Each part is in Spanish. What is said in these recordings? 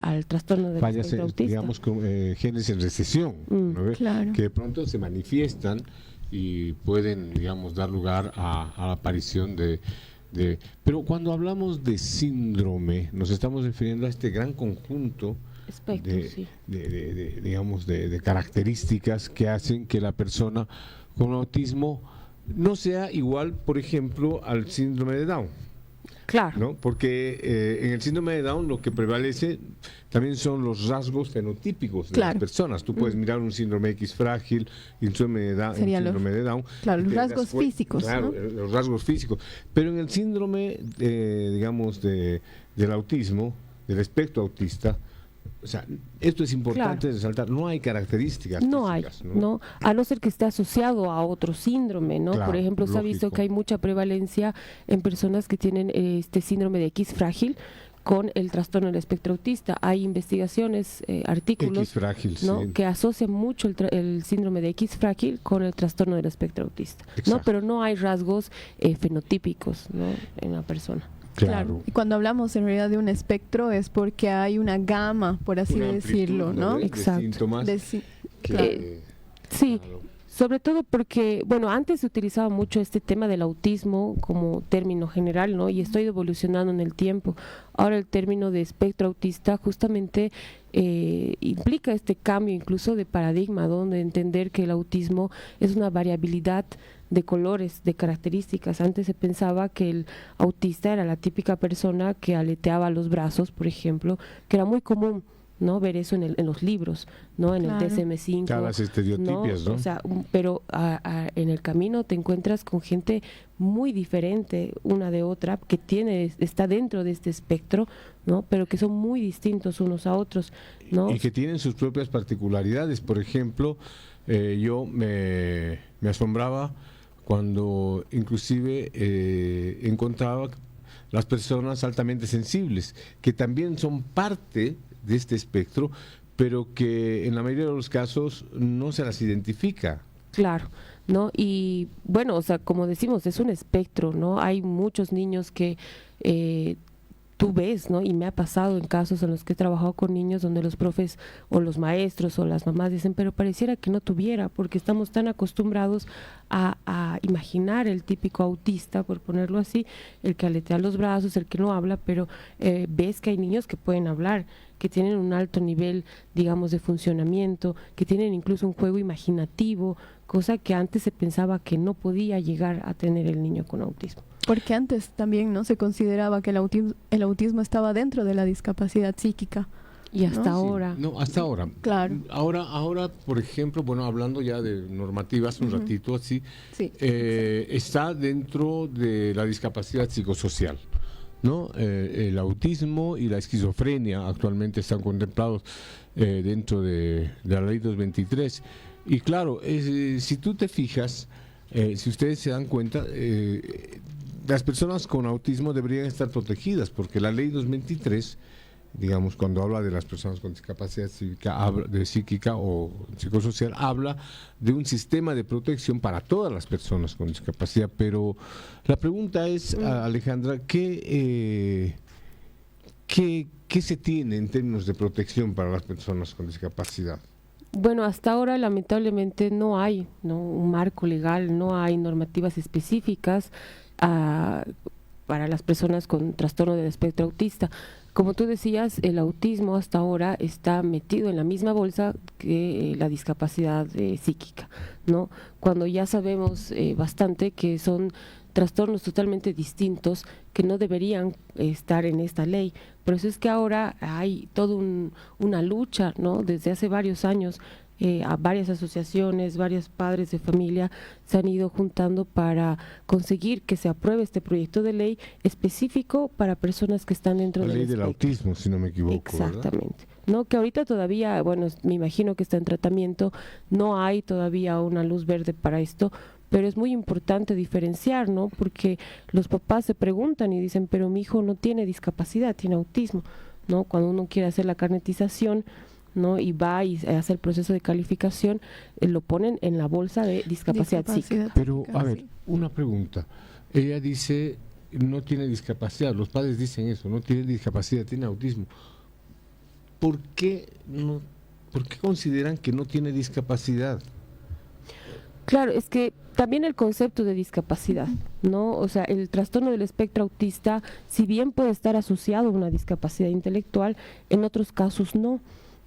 al trastorno del fallas, espectro autista. digamos, con genes en recesión, ¿no? Claro. Que de pronto se manifiestan y pueden, digamos, dar lugar a la aparición Pero cuando hablamos de síndrome, nos estamos refiriendo a este gran conjunto Espectro, sí. digamos, de características que hacen que la persona con autismo no sea igual, por ejemplo, al síndrome de Down. Claro. ¿No? Porque en el síndrome de Down lo que prevalece también son los rasgos fenotípicos de las personas. Tú puedes mirar un síndrome X frágil, un síndrome de Down. Claro, los rasgos físicos. Claro, ¿no? los rasgos físicos. Pero en el síndrome, digamos, del autismo, del espectro autista, o sea, esto es importante resaltar, no hay características físicas, no, a no ser que esté asociado a otro síndrome, ¿no? Claro, por ejemplo, se ha visto que hay mucha prevalencia en personas que tienen este síndrome de X frágil con el trastorno del espectro autista. Hay investigaciones, artículos, X frágil, ¿no? sí, que asocian mucho el síndrome de X frágil con el trastorno del espectro autista, ¿no? Pero no hay rasgos fenotípicos, ¿no? en la persona. Claro. Y cuando hablamos en realidad de un espectro es porque hay una gama, por así decirlo, ¿no? Exacto. De síntomas. Sí, Claro. sobre todo porque, bueno, antes se utilizaba mucho este tema del autismo como término general, ¿no? Y esto ha ido evolucionando en el tiempo. Ahora el término de espectro autista justamente implica este cambio incluso de paradigma, donde entender que el autismo es una variabilidad de colores, de características. Antes se pensaba que el autista era la típica persona que aleteaba los brazos, por ejemplo, que era muy común, ¿no? Ver eso en los libros, ¿no? En el DSM-5. Claro, las estereotipias, ¿no? O sea, pero en el camino te encuentras con gente muy diferente una de otra, que está dentro de este espectro, ¿no? Pero que son muy distintos unos a otros, ¿no? Y que tienen sus propias particularidades. Por ejemplo, yo me asombraba cuando inclusive encontraba las personas altamente sensibles, que también son parte de este espectro, pero que en la mayoría de los casos no se las identifica. Claro, ¿no? Y bueno, o sea, como decimos, es un espectro, ¿no? Hay muchos niños que tú ves, ¿no? Y me ha pasado en casos en los que he trabajado con niños donde los profes o los maestros o las mamás dicen, pero pareciera que no tuviera, porque estamos tan acostumbrados a imaginar el típico autista, por ponerlo así, el que aletea los brazos, el que no habla, pero ves que hay niños que pueden hablar, que tienen un alto nivel, digamos, de funcionamiento, que tienen incluso un juego imaginativo, cosa que antes se pensaba que no podía llegar a tener el niño con autismo. Porque antes también no se consideraba que el autismo estaba dentro de la discapacidad psíquica. Y hasta ¿no? ahora. Sí, no, hasta ahora. Claro. Ahora, por ejemplo, bueno, hablando ya de normativas un ratito así, Sí. está dentro de la discapacidad psicosocial, ¿no? El autismo y la esquizofrenia actualmente están contemplados dentro de la ley 223. Y claro, si tú te fijas, si ustedes se dan cuenta, las personas con autismo deberían estar protegidas, porque la ley 223, digamos, cuando habla de las personas con discapacidad psíquica o psicosocial, habla de un sistema de protección para todas las personas con discapacidad. Pero la pregunta es, Alejandra, ¿qué se tiene en términos de protección para las personas con discapacidad? Bueno, hasta ahora lamentablemente no hay, ¿no? un marco legal, no hay normativas específicas para las personas con trastorno del espectro autista. Como tú decías, el autismo hasta ahora está metido en la misma bolsa que la discapacidad psíquica, ¿no? Cuando ya sabemos bastante que son trastornos totalmente distintos que no deberían estar en esta ley. Por eso es que ahora hay toda una lucha, ¿no? Desde hace varios años, a varias asociaciones, varios padres de familia se han ido juntando para conseguir que se apruebe este proyecto de ley específico para personas que están dentro la del ley del espectro. autismo, si no me equivoco. Exactamente. ¿No? Que ahorita todavía, bueno, me imagino que está en tratamiento, no hay todavía una luz verde para esto, pero es muy importante diferenciar, ¿no? Porque los papás se preguntan y dicen, pero mi hijo no tiene discapacidad, tiene autismo, ¿no? Cuando uno quiere hacer la carnetización, ¿no? Y va y hace el proceso de calificación, lo ponen en la bolsa de discapacidad psíquica. Pero, a ver, una pregunta. Ella dice, no tiene discapacidad, los padres dicen eso, no tiene discapacidad, tiene autismo. ¿por qué consideran que no tiene discapacidad? Claro, es que también el concepto de discapacidad, ¿no? O sea, el trastorno del espectro autista, si bien puede estar asociado a una discapacidad intelectual, en otros casos no.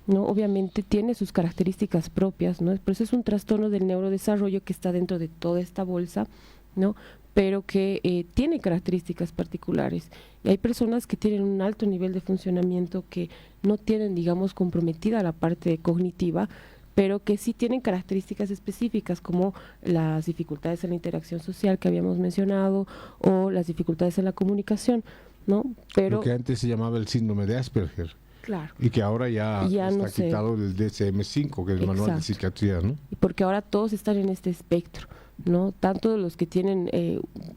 ¿No? Obviamente tiene sus características propias, ¿no? Por eso es un trastorno del neurodesarrollo que está dentro de toda esta bolsa, ¿no? Pero que tiene características particulares. Y hay personas que tienen un alto nivel de funcionamiento que no tienen, digamos, comprometida la parte cognitiva, pero que sí tienen características específicas como las dificultades en la interacción social que habíamos mencionado o las dificultades en la comunicación, ¿no? Pero lo que antes se llamaba el síndrome de Asperger. Claro. Y que ahora ya está no sé. quitado del DSM-5, que es el manual de psiquiatría, ¿no? Y porque ahora todos están en este espectro, ¿no? Tanto los que tienen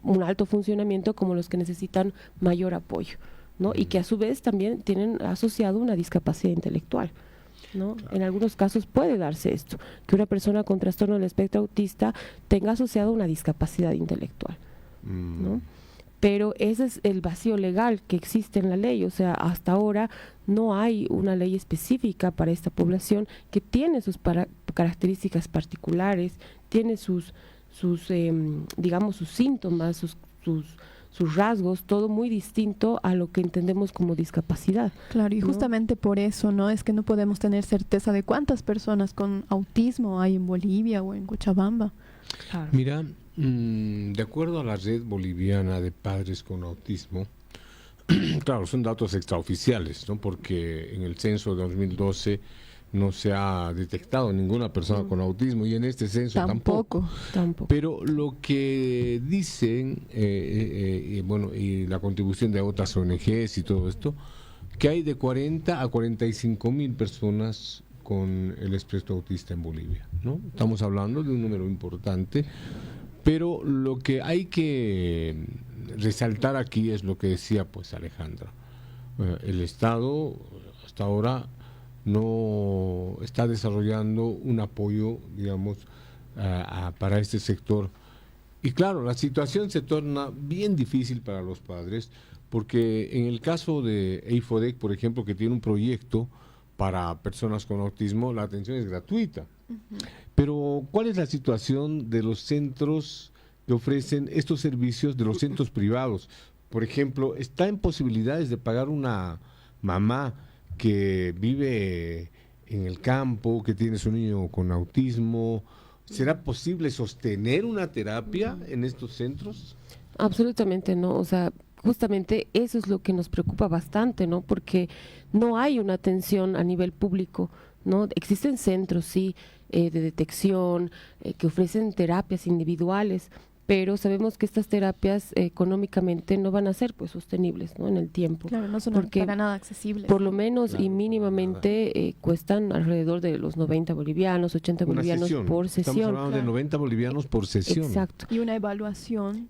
un alto funcionamiento como los que necesitan mayor apoyo, ¿no? Y que a su vez también tienen asociado una discapacidad intelectual, ¿no? Claro. En algunos casos puede darse esto, que una persona con trastorno del espectro autista tenga asociado una discapacidad intelectual, ¿no? Pero ese es el vacío legal que existe en la ley, o sea, hasta ahora no hay una ley específica para esta población que tiene sus características particulares, tiene sus digamos, sus síntomas, sus rasgos, todo muy distinto a lo que entendemos como discapacidad. Claro, y ¿no? justamente por eso, ¿no? Es que no podemos tener certeza de cuántas personas con autismo hay en Bolivia o en Cochabamba. Claro. Mira, de acuerdo a la red boliviana de padres con autismo, claro, son datos extraoficiales, ¿no? Porque en el censo de 2012 no se ha detectado ninguna persona con autismo y en este censo tampoco. Pero lo que dicen, bueno, y la contribución de otras ONGs y todo esto, que hay de 40 a 45.000 personas con el espectro autista en Bolivia, ¿no? Estamos hablando de un número importante, pero lo que hay que resaltar aquí es lo que decía pues Alejandra. El Estado hasta ahora no está desarrollando un apoyo, digamos, para este sector. Y claro, la situación se torna bien difícil para los padres, porque en el caso de EIFODEC, por ejemplo, que tiene un proyecto para personas con autismo, la atención es gratuita. Pero, ¿cuál es la situación de los centros que ofrecen estos servicios, de los centros privados? Por ejemplo, ¿está en posibilidades de pagar una mamá que vive en el campo, que tiene su niño con autismo? ¿Será posible sostener una terapia en estos centros? Absolutamente no, o sea, justamente eso es lo que nos preocupa bastante, ¿no? Porque no hay una atención a nivel público, ¿no? Existen centros, sí, de detección, que ofrecen terapias individuales, pero sabemos que estas terapias económicamente no van a ser pues sostenibles, ¿no? En el tiempo. Claro, no son para nada accesibles. Por lo menos y mínimamente cuestan alrededor de los 90 bolivianos, 80 bolivianos por sesión. Estamos hablando de 90 bolivianos por sesión. Exacto. Y una evaluación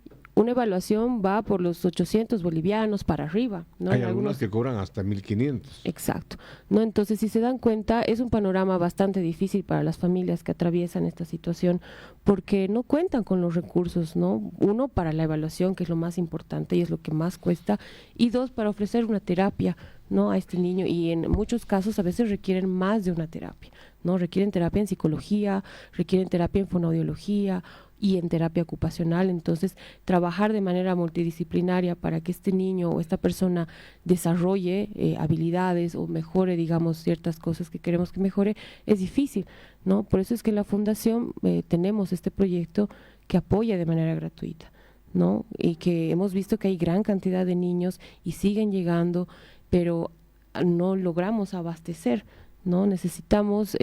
va por los 800 bolivianos para arriba, ¿no? Hay algunas que cobran hasta 1.500. Exacto, ¿no? Entonces, si se dan cuenta, es un panorama bastante difícil para las familias que atraviesan esta situación porque no cuentan con los recursos, ¿no? Uno, para la evaluación, que es lo más importante y es lo que más cuesta, y dos, para ofrecer una terapia, ¿no? A este niño, y en muchos casos a veces requieren más de una terapia, ¿no? Requieren terapia en psicología, requieren terapia en fonoaudiología y en terapia ocupacional. Entonces, trabajar de manera multidisciplinaria para que este niño o esta persona desarrolle habilidades o mejore, digamos, ciertas cosas que queremos que mejore, es difícil, ¿no? Por eso es que en la Fundación tenemos este proyecto que apoya de manera gratuita, ¿no? Y que hemos visto que hay gran cantidad de niños y siguen llegando, pero no logramos abastecer, ¿no? Necesitamos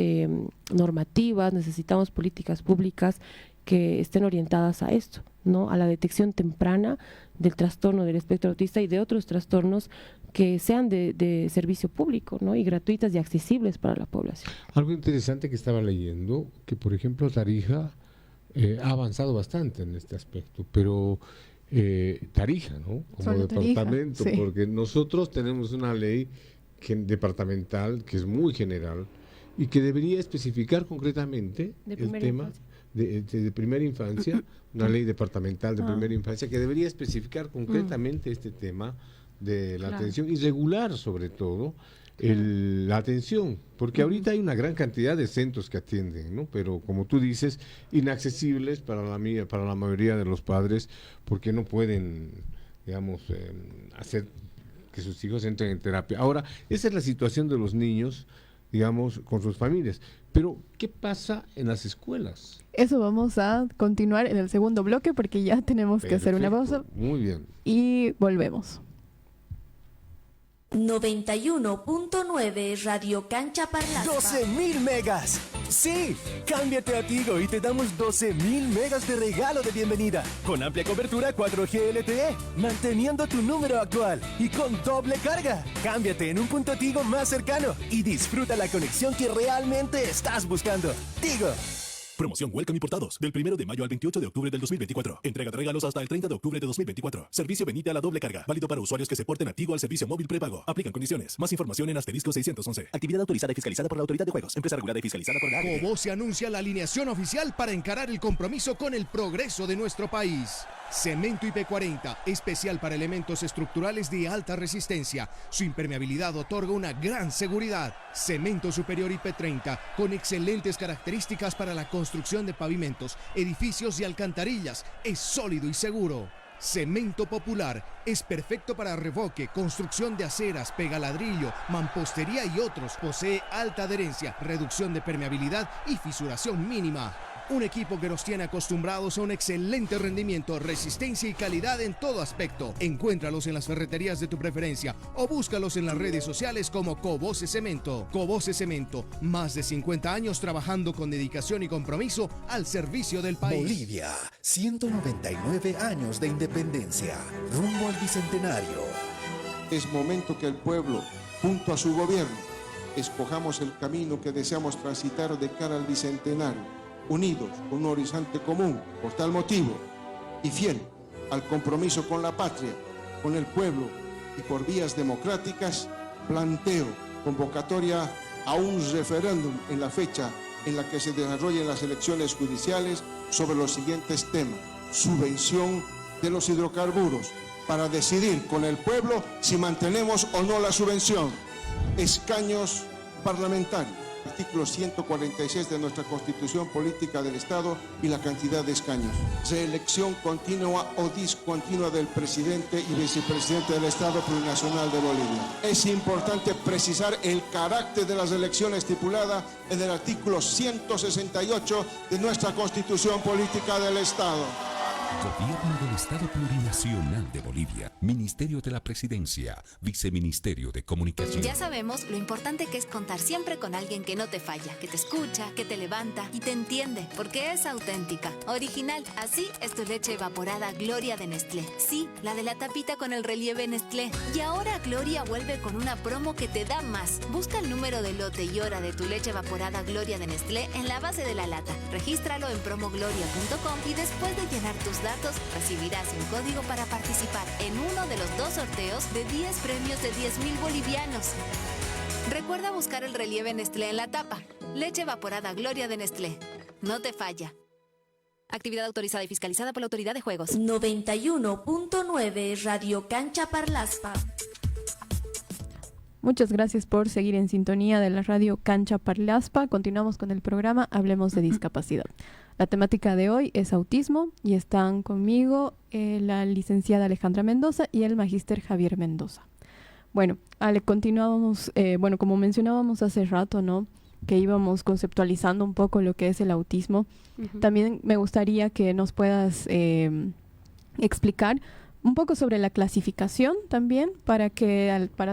normativas, necesitamos políticas públicas que estén orientadas a esto, ¿no? A la detección temprana del trastorno del espectro autista y de otros trastornos que sean de servicio público, ¿no? Y gratuitas y accesibles para la población. Algo interesante que estaba leyendo, que por ejemplo Tarija ha avanzado bastante en este aspecto, pero Tarija, ¿no? Como Solo departamento, Tarija, sí. porque nosotros tenemos una ley departamental que es muy general y que debería especificar concretamente el tema de primera infancia, una ley departamental de primera infancia que debería especificar concretamente este tema de la atención y regular sobre todo la atención, porque ahorita hay una gran cantidad de centros que atienden, ¿no? Pero como tú dices, inaccesibles para la mayoría de los padres, porque no pueden, digamos, hacer que sus hijos entren en terapia. Ahora, esa es la situación de los niños, digamos, con sus familias. Pero, ¿qué pasa en las escuelas? Eso vamos a continuar en el segundo bloque porque ya tenemos que hacer una pausa. Muy bien. Y volvemos. 91.9 Radio Cancha Parlaspa. 12.000 megas. Sí, cámbiate a Tigo y te damos 12.000 megas de regalo de bienvenida. Con amplia cobertura 4G LTE, manteniendo tu número actual y con doble carga. Cámbiate en un punto Tigo más cercano y disfruta la conexión que realmente estás buscando. Tigo. Promoción Welcome Importados, del 1 de mayo al 28 de octubre del 2024. Entrega de regalos hasta el 30 de octubre de 2024. Servicio Benite a la doble carga. Válido para usuarios que se porten a Tigo al servicio móvil prepago. Aplican condiciones. Más información en asterisco 611. Actividad autorizada y fiscalizada por la Autoridad de Juegos. Empresa regulada y fiscalizada por la ART. Cobo se anuncia la alineación oficial para encarar el compromiso con el progreso de nuestro país. Cemento IP40, especial para elementos estructurales de alta resistencia. Su impermeabilidad otorga una gran seguridad. Cemento superior IP30, con excelentes características para la construcción de pavimentos, edificios y alcantarillas. Es sólido y seguro. Cemento popular, es perfecto para revoque, construcción de aceras, pegaladrillo, mampostería y otros. Posee alta adherencia, reducción de permeabilidad y fisuración mínima. Un equipo que nos tiene acostumbrados a un excelente rendimiento, resistencia y calidad en todo aspecto. Encuéntralos en las ferreterías de tu preferencia o búscalos en las redes sociales como Cobose Cemento. Cobose Cemento, más de 50 años trabajando con dedicación y compromiso al servicio del país. Bolivia, 199 años de independencia, rumbo al bicentenario. Es momento que el pueblo, junto a su gobierno, escojamos el camino que deseamos transitar de cara al bicentenario, unidos con un horizonte común. Por tal motivo, y fiel al compromiso con la patria, con el pueblo y por vías democráticas, planteo convocatoria a un referéndum en la fecha en la que se desarrollen las elecciones judiciales sobre los siguientes temas: subvención de los hidrocarburos, para decidir con el pueblo si mantenemos o no la subvención; escaños parlamentarios, artículo 146 de nuestra Constitución Política del Estado, y la cantidad de escaños; reelección continua o discontinua del presidente y vicepresidente del Estado Plurinacional de Bolivia. Es importante precisar el carácter de las elecciones estipulada en el artículo 168 de nuestra Constitución Política del Estado. Gobierno del Estado Plurinacional de Bolivia, Ministerio de la Presidencia, Viceministerio de Comunicación. Ya sabemos lo importante que es contar siempre con alguien que no te falla, que te escucha, que te levanta y te entiende, porque es auténtica, original. Así es tu leche evaporada Gloria de Nestlé. Sí, la de la tapita con el relieve Nestlé. Y ahora Gloria vuelve con una promo que te da más. Busca el número de lote y hora de tu leche evaporada Gloria de Nestlé en la base de la lata. Regístralo en promogloria.com y después de llenar tus datos, recibirás un código para participar en uno de los 2 sorteos de 10 premios de 10,000 bolivianos. Recuerda buscar el relieve Nestlé en la tapa. Leche evaporada Gloria de Nestlé. No te falla. Actividad autorizada y fiscalizada por la Autoridad de Juegos. 91.9 Radio Cancha Parlaspa. Muchas gracias por seguir en sintonía de la radio Cancha Parlaspa. Continuamos con el programa Hablemos de Discapacidad. La temática de hoy es autismo y están conmigo la licenciada Alejandra Mendoza y el magíster Javier Mendoza. Bueno, continuamos, como mencionábamos hace rato, ¿no?, que íbamos conceptualizando un poco lo que es el autismo. También me gustaría que nos puedas explicar un poco sobre la clasificación también, para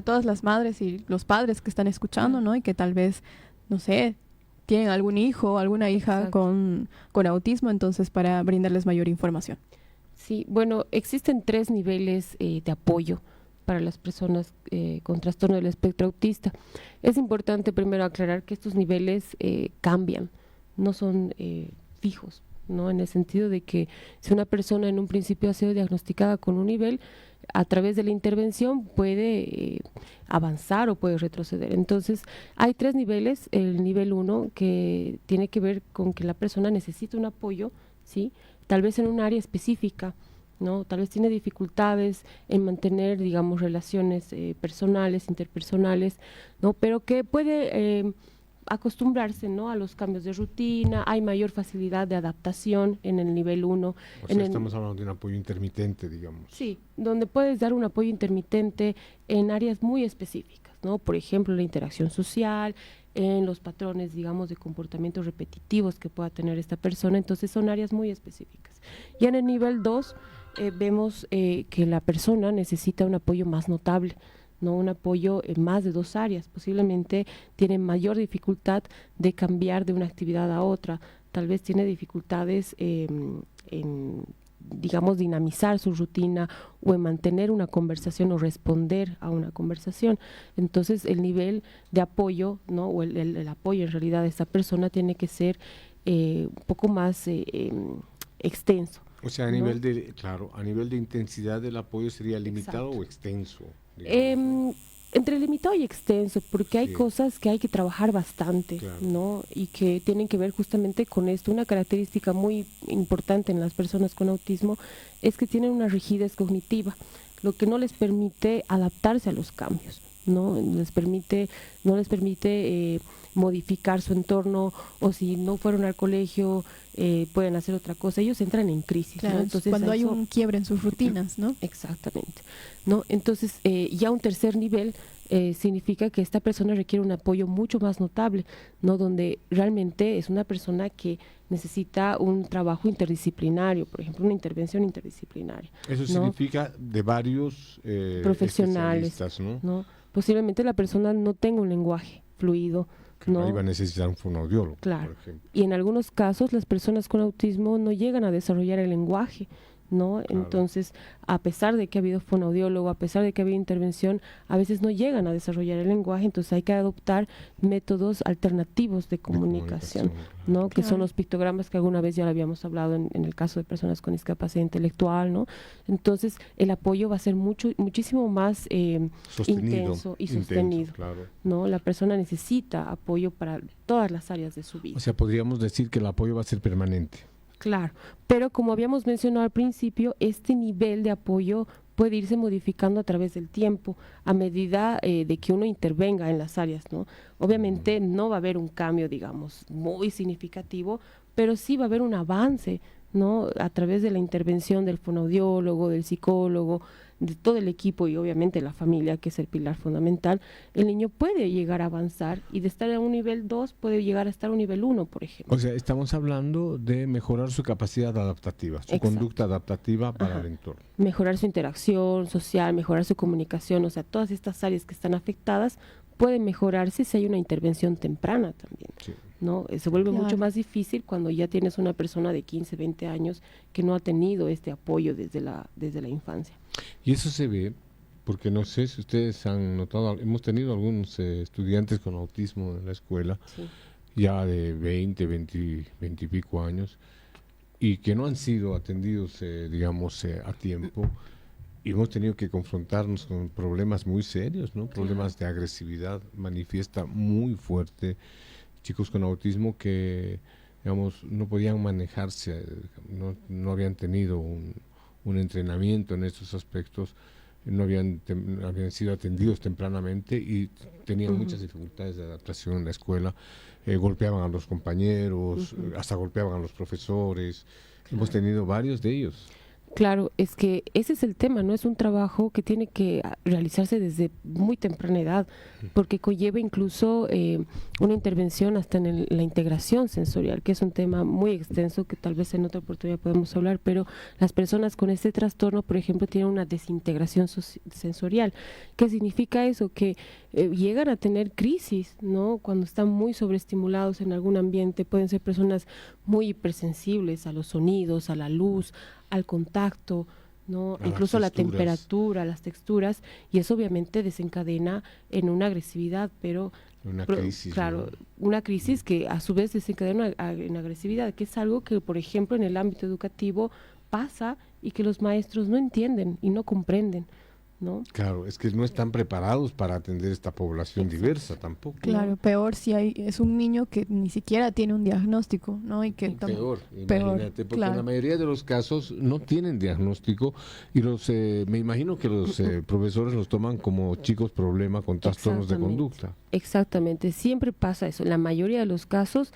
todas las madres y los padres que están escuchando, ¿no?, y que tal vez, no sé, tienen algún hijo o alguna hija con autismo, entonces para brindarles mayor información. Sí, bueno, existen 3 niveles de apoyo para las personas con trastorno del espectro autista. Es importante primero aclarar que estos niveles cambian, no son fijos, ¿no?, en el sentido de que si una persona en un principio ha sido diagnosticada con un nivel, a través de la intervención puede avanzar o puede retroceder. Entonces, hay 3 niveles. El nivel 1, que tiene que ver con que la persona necesita un apoyo, ¿sí?, tal vez en un área específica, ¿no? Tal vez tiene dificultades en mantener, digamos, relaciones personales, interpersonales, ¿no? Pero que puede acostumbrarse, ¿no?, a los cambios de rutina, hay mayor facilidad de adaptación en el nivel 1. O sea, estamos hablando de un apoyo intermitente, digamos. Sí, donde puedes dar un apoyo intermitente en áreas muy específicas, ¿no? Por ejemplo, la interacción social, en los patrones, digamos, de comportamientos repetitivos que pueda tener esta persona, entonces son áreas muy específicas. Ya en el nivel 2 vemos que la persona necesita un apoyo más notable, ¿no? Un apoyo en más de 2 áreas, posiblemente tiene mayor dificultad de cambiar de una actividad a otra, tal vez tiene dificultades en, digamos, dinamizar su rutina o en mantener una conversación o responder a una conversación. Entonces el nivel de apoyo, ¿no?, o el apoyo en realidad de esta persona tiene que ser un poco más extenso. O sea, a ¿no? nivel de, claro, a nivel de intensidad del apoyo sería limitado. Exacto. O extenso. Entre limitado y extenso, porque hay Sí. cosas que hay que trabajar bastante, Claro. ¿no? Y que tienen que ver justamente con esto. Una característica muy importante en las personas con autismo es que tienen una rigidez cognitiva, lo que no les permite adaptarse a los cambios, ¿no? No les permite modificar su entorno, o si no fueron al colegio pueden hacer otra cosa. Ellos entran en crisis, Claro, ¿no? Entonces cuando hay eso, un quiebre en sus rutinas, ¿no? exactamente, ¿no? Entonces ya un tercer nivel significa que esta persona requiere un apoyo mucho más notable, ¿no? Donde realmente es una persona que necesita un trabajo interdisciplinario, por ejemplo, una intervención interdisciplinaria. Eso ¿no? significa de varios profesionales, especialistas, ¿no? Posiblemente la persona no tenga un lenguaje fluido, ¿no? Ahí va a necesitar un fonoaudiólogo, Claro. por ejemplo. Y en algunos casos las personas con autismo no llegan a desarrollar el lenguaje, ¿no? Claro. Entonces, a pesar de que ha habido fonoaudiólogo, a pesar de que ha habido intervención, a veces no llegan a desarrollar el lenguaje, entonces hay que adoptar métodos alternativos de comunicación, ¿no? Que son los pictogramas, que alguna vez ya lo habíamos hablado en el caso de personas con discapacidad intelectual, ¿no? Entonces, el apoyo va a ser muchísimo más intenso y sostenido, claro. ¿no? La persona necesita apoyo para todas las áreas de su vida. O sea, podríamos decir que el apoyo va a ser permanente. Claro, pero como habíamos mencionado al principio, este nivel de apoyo puede irse modificando a través del tiempo, a medida de que uno intervenga en las áreas, ¿no? Obviamente no va a haber un cambio, digamos, muy significativo, pero sí va a haber un avance, ¿no? A través de la intervención del fonoaudiólogo, del psicólogo, de todo el equipo y obviamente la familia, que es el pilar fundamental, el niño puede llegar a avanzar y de estar en un nivel 2 puede llegar a estar a un nivel 1, por ejemplo. O sea, estamos hablando de mejorar su capacidad adaptativa, su Exacto. conducta adaptativa para Ajá. el entorno. Mejorar su interacción social, mejorar su comunicación, o sea, todas estas áreas que están afectadas pueden mejorarse si hay una intervención temprana también, Sí. ¿no? Se vuelve Claro. mucho más difícil cuando ya tienes una persona de 15, 20 años que no ha tenido este apoyo desde la infancia. Y eso se ve, porque no sé si ustedes han notado, hemos tenido algunos estudiantes con autismo en la escuela, Sí. ya de 20 y pico años, y que no han sido atendidos, digamos, a tiempo, y hemos tenido que confrontarnos con problemas muy serios, ¿no? Problemas de agresividad manifiesta muy fuerte, chicos con autismo que, digamos, no podían manejarse, no habían tenido un entrenamiento en estos aspectos, no habían sido atendidos tempranamente y tenían muchas dificultades de adaptación en la escuela, golpeaban a los compañeros, hasta golpeaban a los profesores. Hemos tenido varios de ellos. Claro, es que ese es el tema, ¿no? Es un trabajo que tiene que realizarse desde muy temprana edad, porque conlleva incluso una intervención hasta en la integración sensorial, que es un tema muy extenso que tal vez en otra oportunidad podemos hablar, pero las personas con este trastorno, por ejemplo, tienen una desintegración sensorial. ¿Qué significa eso? Que llegan a tener crisis, ¿no? Cuando están muy sobreestimulados en algún ambiente, pueden ser personas muy hipersensibles a los sonidos, a la luz, al contacto, ¿no? Incluso a la temperatura, a las texturas, y eso obviamente desencadena en una agresividad, pero una crisis, claro, ¿no? Una crisis que a su vez desencadena en agresividad, que es algo que, por ejemplo, en el ámbito educativo pasa y que los maestros no entienden y no comprenden, ¿no? Claro, es que no están preparados para atender esta población diversa tampoco. Claro, peor si es un niño que ni siquiera tiene un diagnóstico, ¿no? Y que Peor, imagínate, porque en la mayoría de los casos no tienen diagnóstico y me imagino que los profesores los toman como chicos problema con trastornos de conducta. Exactamente, siempre pasa eso. En la mayoría de los casos,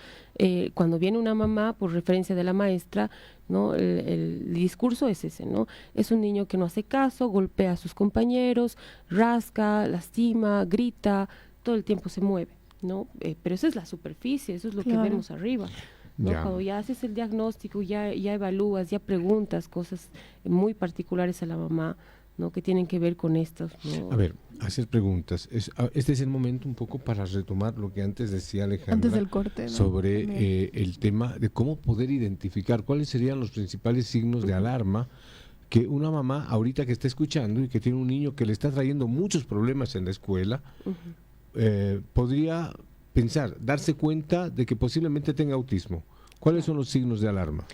cuando viene una mamá, por referencia de la maestra, ¿no? El discurso es ese, ¿no? Es un niño que no hace caso, golpea a sus compañeros, rasca, lastima, grita, todo el tiempo se mueve, ¿no? Pero eso es la superficie, eso es lo que vemos arriba, ¿no? Cuando ya haces el diagnóstico, ya evalúas, ya preguntas cosas muy particulares a la mamá, ¿no? Que tienen que ver con estos, ¿no? A ver, hacer preguntas. Este es el momento un poco para retomar lo que antes decía Alejandra antes del corte, ¿no? sobre el tema de cómo poder identificar cuáles serían los principales signos de alarma que una mamá ahorita que está escuchando y que tiene un niño que le está trayendo muchos problemas en la escuela, podría pensar, darse cuenta de que posiblemente tenga autismo. ¿Cuáles son los signos de alarma?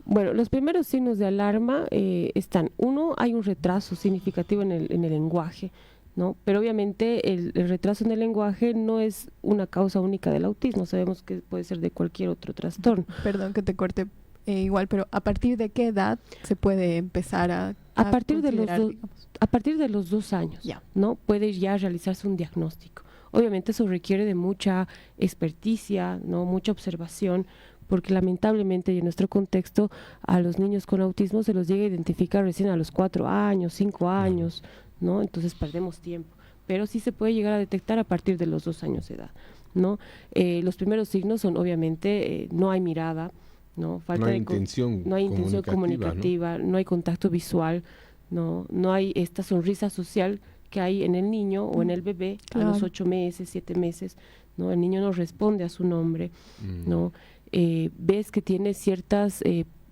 Bueno, los primeros signos de alarma están, uno, hay un retraso significativo en el lenguaje, ¿no? Pero obviamente el retraso en el lenguaje no es una causa única del autismo, sabemos que puede ser de cualquier otro trastorno. Perdón que te corte igual, pero ¿a partir de qué edad se puede empezar a partir de los 2 años, ¿no? Puede ya realizarse un diagnóstico. Obviamente eso requiere de mucha experticia, ¿no? Mucha observación, porque lamentablemente y en nuestro contexto a los niños con autismo se los llega a identificar recién a los 4 años, 5 años, ¿no? Entonces perdemos tiempo, pero sí se puede llegar a detectar a partir de los 2 años de edad, ¿no? Los primeros signos son obviamente no hay mirada, ¿no? Falta de intención comunicativa, ¿no? No hay contacto visual, no hay esta sonrisa social que hay en el niño o en el bebé a los 8 meses, 7 meses, ¿no? El niño no responde a su nombre, ¿no? Ves que tiene ciertas,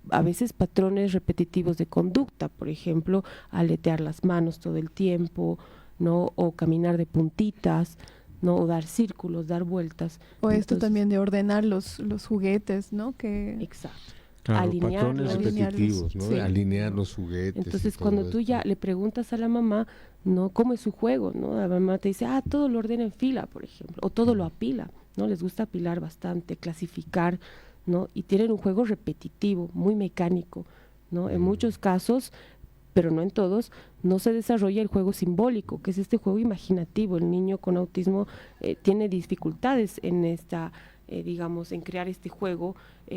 a veces patrones repetitivos de conducta, por ejemplo, aletear las manos todo el tiempo, ¿no? O caminar de puntitas, ¿no? O dar círculos, dar vueltas. O esto también de ordenar los juguetes, ¿no? Exacto. Claro, patrones repetitivos, ¿no? Sí. Alinear los juguetes. Entonces, cuando tú ya le preguntas a la mamá, ¿no? ¿Cómo es su juego? ¿No? La mamá te dice, todo lo ordena en fila, por ejemplo, o todo lo apila, ¿no? Les gusta apilar bastante, clasificar, ¿no? Y tienen un juego repetitivo, muy mecánico, ¿no? En muchos casos, pero no en todos, no se desarrolla el juego simbólico, que es este juego imaginativo. El niño con autismo tiene dificultades en digamos, en crear este juego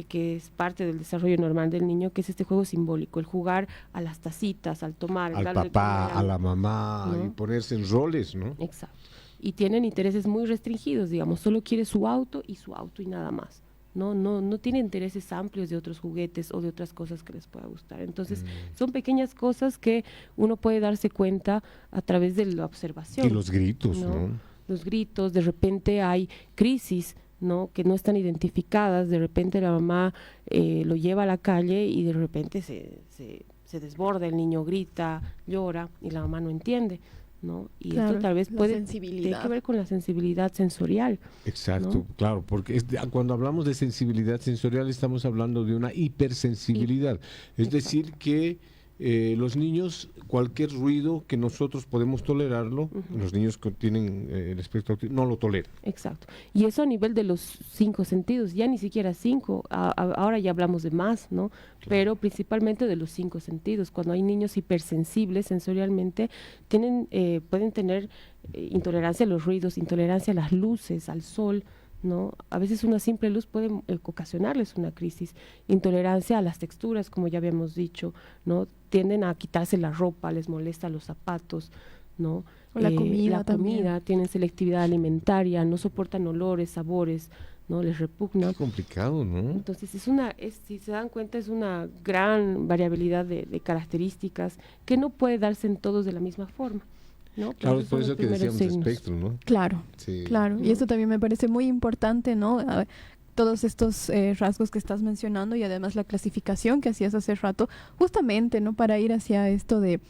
que es parte del desarrollo normal del niño, que es este juego simbólico, el jugar a las tacitas, al tomar, al papá, a la mamá, ¿no? Y ponerse en roles, ¿no? Exacto. Y tienen intereses muy restringidos, digamos, solo quiere su auto y nada más. No tiene intereses amplios de otros juguetes o de otras cosas que les pueda gustar. Entonces, son pequeñas cosas que uno puede darse cuenta a través de la observación. Y los gritos, ¿no? Los gritos, de repente hay crisis, ¿no? Que no están identificadas, de repente la mamá lo lleva a la calle y de repente se desborda, el niño grita, llora y la mamá no entiende, ¿no? Y esto tal vez tiene que ver con la sensibilidad sensorial. Exacto, ¿no? Claro, porque cuando hablamos de sensibilidad sensorial estamos hablando de una hipersensibilidad, es decir que los niños, cualquier ruido que nosotros podemos tolerarlo, los niños que tienen el espectro autista no lo toleran. Exacto. Y eso a nivel de los 5 sentidos, ya ni siquiera 5, ahora ya hablamos de más, ¿no? Claro. Pero principalmente de los 5 sentidos. Cuando hay niños hipersensibles sensorialmente, pueden tener intolerancia a los ruidos, intolerancia a las luces, al sol, ¿no? A veces una simple luz puede ocasionarles una crisis, intolerancia a las texturas, como ya habíamos dicho, ¿no? Tienden a quitarse la ropa, les molesta los zapatos, ¿no? O la comida, tienen selectividad alimentaria, no soportan olores, sabores, ¿no? Les repugna. Qué complicado, ¿no? Entonces si se dan cuenta, es una gran variabilidad de características que no puede darse en todos de la misma forma, ¿no? Claro, es por eso que decíamos espectro, ¿no? Claro, sí. Claro. Y esto también me parece muy importante, ¿no? Todos estos rasgos que estás mencionando y además la clasificación que hacías hace rato, justamente, ¿no? Para ir hacia esto de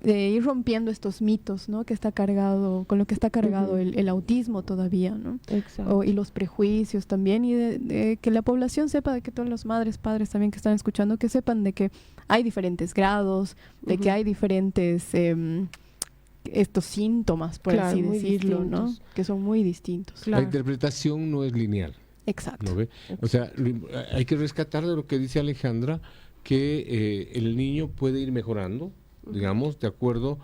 ir rompiendo estos mitos, ¿no? Que está cargado, con lo que está cargado el autismo todavía, ¿no? Exacto. Y los prejuicios también, y de que la población sepa, de que todas las madres, padres también que están escuchando, que sepan de que hay diferentes grados, de que hay diferentes estos síntomas, por Claro, así muy decirlo, ¿no? distintos. Que son muy distintos. La interpretación no es lineal. Exacto. ¿No ve? O sea, hay que rescatar de lo que dice Alejandra, que el niño puede ir mejorando, digamos, de acuerdo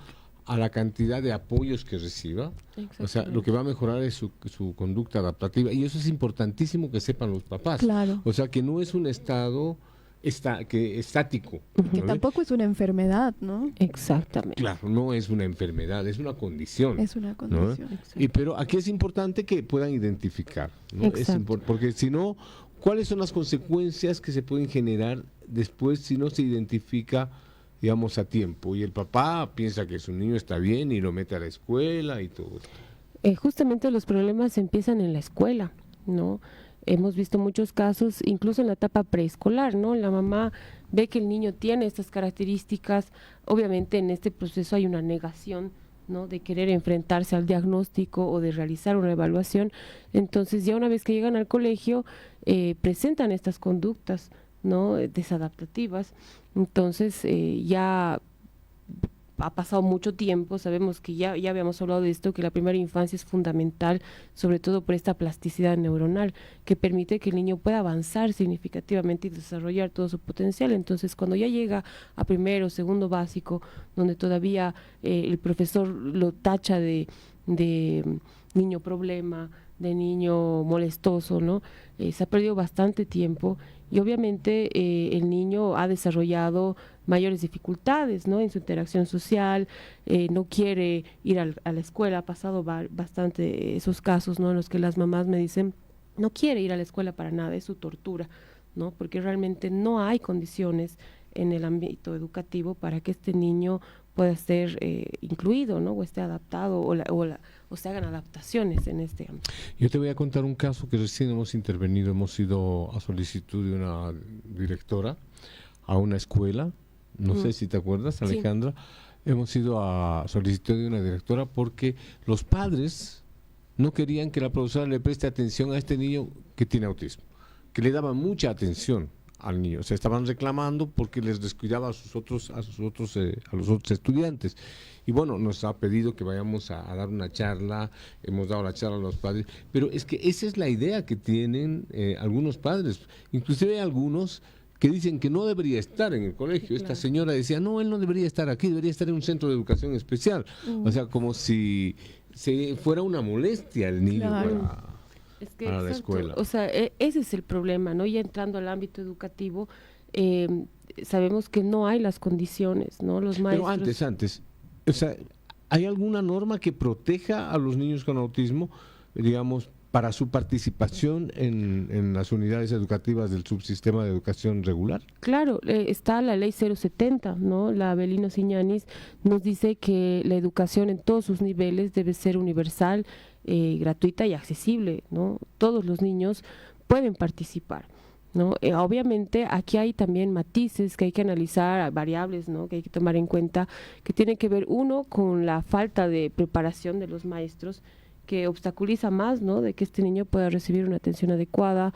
a la cantidad de apoyos que reciba. O sea, lo que va a mejorar es su conducta adaptativa, y eso es importantísimo que sepan los papás. Claro. O sea, que no es un estado estático. Que ¿no tampoco es una enfermedad, ¿no? Exactamente. Claro, no es una enfermedad, es una condición. Es una condición. ¿No? Pero aquí es importante que puedan identificar, ¿no? Porque si no, ¿cuáles son las consecuencias que se pueden generar después si no se identifica, digamos, a tiempo? Y el papá piensa que su niño está bien y lo mete a la escuela y todo. Justamente los problemas empiezan en la escuela, ¿no? Hemos visto muchos casos, incluso en la etapa preescolar, ¿no? La mamá ve que el niño tiene estas características. Obviamente en este proceso hay una negación, ¿no? De querer enfrentarse al diagnóstico o de realizar una evaluación. Entonces ya una vez que llegan al colegio presentan estas conductas, ¿no? Desadaptativas. Entonces ya ha pasado mucho tiempo, sabemos que ya habíamos hablado de esto, que la primera infancia es fundamental, sobre todo por esta plasticidad neuronal, que permite que el niño pueda avanzar significativamente y desarrollar todo su potencial. Entonces, cuando ya llega a primero, segundo básico, donde todavía el profesor lo tacha de niño problema, de niño molestoso, ¿no? Se ha perdido bastante tiempo y obviamente el niño ha desarrollado mayores dificultades, ¿no? En su interacción social, no quiere ir a la escuela. Ha pasado bastante esos casos, ¿no? En los que las mamás me dicen, no quiere ir a la escuela para nada, es su tortura, ¿no? Porque realmente no hay condiciones en el ámbito educativo para que este niño pueda ser incluido, ¿no? O esté adaptado o se hagan adaptaciones en este ámbito. Yo te voy a contar un caso que recién hemos intervenido. Hemos ido a solicitud de una directora a una escuela, no sé si te acuerdas, Alejandra. Sí. Hemos ido a solicitud de una directora porque los padres no querían que la profesora le preste atención a este niño que tiene autismo, que le daban mucha atención al niño. O sea, estaban reclamando porque les descuidaba a los otros estudiantes. Y bueno, nos ha pedido que vayamos a dar una charla. Hemos dado la charla a los padres, pero es que esa es la idea que tienen algunos padres. Inclusive hay algunos que dicen que no debería estar en el colegio. Claro. Esta señora decía, no, él no debería estar aquí, debería estar en un centro de educación especial. O sea, como si fuera una molestia el niño. Claro. Para la escuela. O sea, ese es el problema, ¿no? Ya entrando al ámbito educativo, sabemos que no hay las condiciones, ¿no? Los maestros... Pero antes, o sea, ¿hay alguna norma que proteja a los niños con autismo, digamos, para su participación en las unidades educativas del subsistema de educación regular? Claro, está la ley 070, ¿no? La Avelino Siñanis nos dice que la educación en todos sus niveles debe ser universal, gratuita y accesible, ¿no? Todos los niños pueden participar, ¿no? Obviamente aquí hay también matices que hay que analizar, variables, ¿no? Que hay que tomar en cuenta, que tienen que ver, uno, con la falta de preparación de los maestros, que obstaculiza más, ¿no? De que este niño pueda recibir una atención adecuada.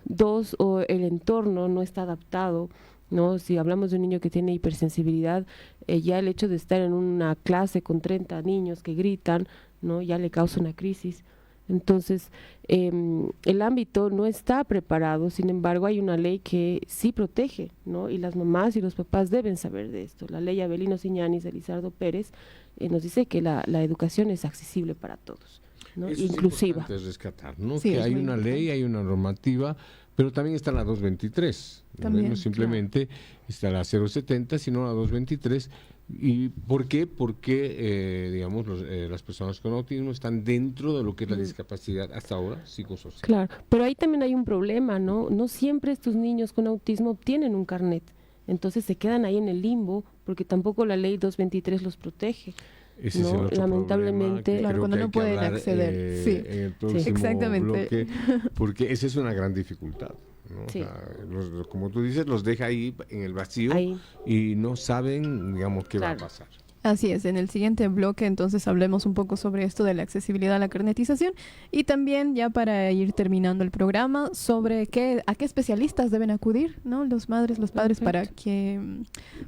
Dos, o el entorno no está adaptado, ¿no? Si hablamos de un niño que tiene hipersensibilidad, ya el hecho de estar en una clase con 30 niños que gritan, ¿no? Ya le causa una crisis. Entonces, el ámbito no está preparado. Sin embargo, hay una ley que sí protege, ¿no? Y las mamás y los papás deben saber de esto. La ley Avelino Siñanis de Lizardo Pérez nos dice que la educación es accesible para todos, ¿no? Eso inclusiva. Es rescatar, ¿no? Sí, que hay una ley, hay una normativa, pero también está la 223. También, no simplemente está la 070, sino la 223. ¿Y por qué? Porque, digamos, las personas con autismo están dentro de lo que es la discapacidad hasta ahora psicosocial. Claro, pero ahí también hay un problema, ¿no? No siempre estos niños con autismo obtienen un carnet. Entonces se quedan ahí en el limbo porque tampoco la ley 223 los protege. Ese ¿no? es el otro lamentablemente, claro, cuando no pueden acceder. Sí. En el próximo exactamente. bloque, porque esa es una gran dificultad, ¿no? Sí. O sea, como tú dices, los deja ahí en el vacío ahí. y no saben, digamos, qué va a pasar. Así es, en el siguiente bloque entonces hablemos un poco sobre esto de la accesibilidad a la carnetización y también ya para ir terminando el programa sobre a qué especialistas deben acudir, ¿no? Los madres, los padres, para que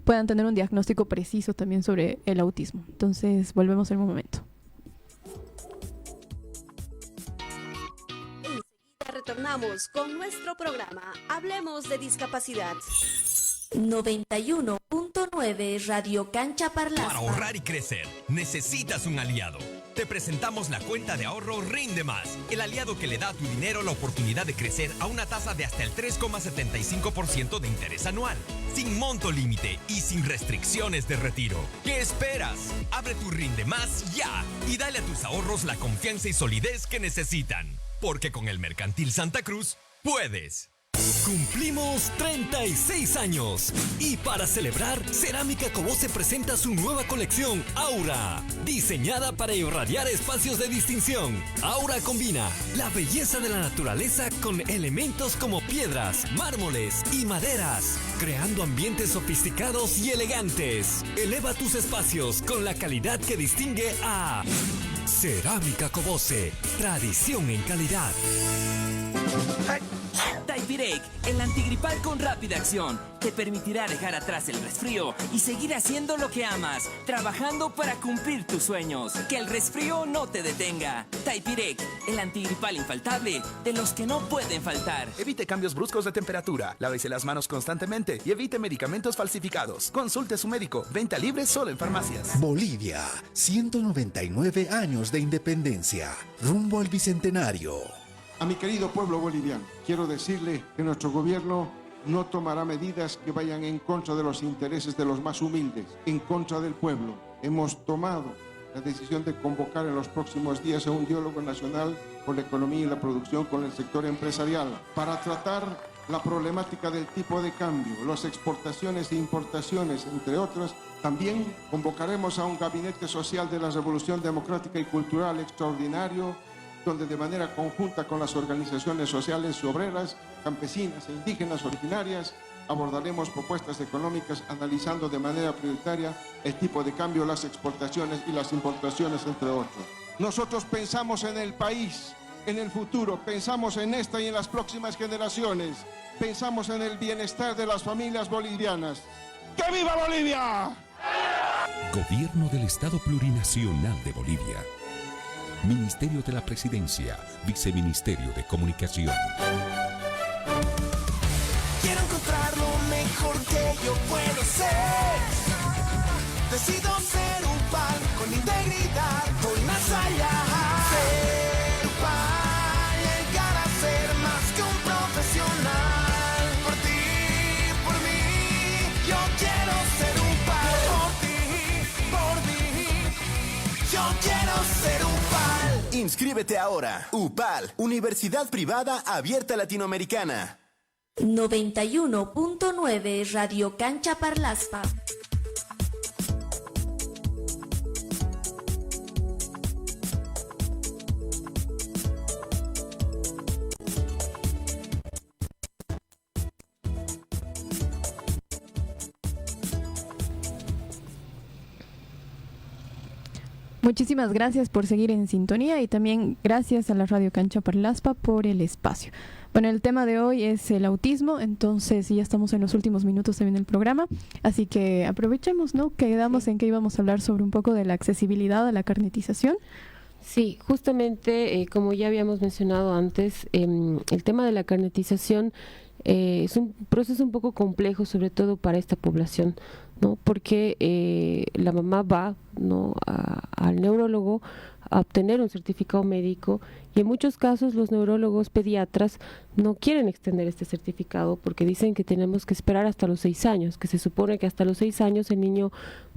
puedan tener un diagnóstico preciso también sobre el autismo. Entonces volvemos en un momento. Enseguida retornamos con nuestro programa Hablemos de Discapacidad. 91.9 Radio Cancha Parlaspa. Para ahorrar y crecer, necesitas un aliado. Te presentamos la cuenta de ahorro Rinde Más, el aliado que le da a tu dinero la oportunidad de crecer a una tasa de hasta el 3,75% de interés anual, sin monto límite y sin restricciones de retiro. ¿Qué esperas? Abre tu Rinde Más ya y dale a tus ahorros la confianza y solidez que necesitan. Porque con el Mercantil Santa Cruz, puedes. Cumplimos 36 años y para celebrar, Cerámica Cobose presenta su nueva colección Aura, diseñada para irradiar espacios de distinción. Aura combina la belleza de la naturaleza con elementos como piedras, mármoles y maderas, creando ambientes sofisticados y elegantes. Eleva tus espacios con la calidad que distingue a Cerámica Cobose, tradición en calidad. Typirec, el antigripal con rápida acción, te permitirá dejar atrás el resfrío y seguir haciendo lo que amas, trabajando para cumplir tus sueños. Que el resfrío no te detenga. Typirec, el antigripal infaltable de los que no pueden faltar. Evite cambios bruscos de temperatura, lávese las manos constantemente y evite medicamentos falsificados. Consulte a su médico. Venta libre solo en farmacias. Bolivia, 199 años de independencia, rumbo al bicentenario. A mi querido pueblo boliviano, quiero decirle que nuestro gobierno no tomará medidas que vayan en contra de los intereses de los más humildes, en contra del pueblo. Hemos tomado la decisión de convocar en los próximos días a un diálogo nacional por la economía y la producción con el sector empresarial para tratar la problemática del tipo de cambio, las exportaciones e importaciones, entre otras. También convocaremos a un gabinete social de la Revolución Democrática y Cultural extraordinario, donde de manera conjunta con las organizaciones sociales y obreras, campesinas e indígenas originarias, abordaremos propuestas económicas analizando de manera prioritaria el tipo de cambio, las exportaciones y las importaciones, entre otros. Nosotros pensamos en el país, en el futuro, pensamos en esta y en las próximas generaciones, pensamos en el bienestar de las familias bolivianas. ¡Que viva Bolivia! Gobierno del Estado Plurinacional de Bolivia. Ministerio de la Presidencia, Viceministerio de Comunicación. Quiero encontrar lo mejor que yo puedo ser. Decido ser un pan con integridad, voy más allá. Ser un pan, llegar a ser más que un profesional. Por ti, por mí, yo quiero ser un pan. Por mí, yo quiero ser un pan. Inscríbete ahora. UPAL, Universidad Privada Abierta Latinoamericana. 91.9 Radio Cancha Parlaspa. Muchísimas gracias por seguir en sintonía y también gracias a la Radio Cancha Parlaspa por el espacio. Bueno, el tema de hoy es el autismo, entonces ya estamos en los últimos minutos también del programa, así que aprovechemos, ¿no? Quedamos en que íbamos a hablar sobre un poco de la accesibilidad a la carnetización. Sí, justamente como ya habíamos mencionado antes, el tema de la carnetización es un proceso un poco complejo, sobre todo para esta población, ¿no? Porque la mamá va, ¿no?, al neurólogo a obtener un certificado médico y en muchos casos los neurólogos pediatras no quieren extender este certificado porque dicen que tenemos que esperar hasta los 6 años, que se supone que hasta los 6 años el niño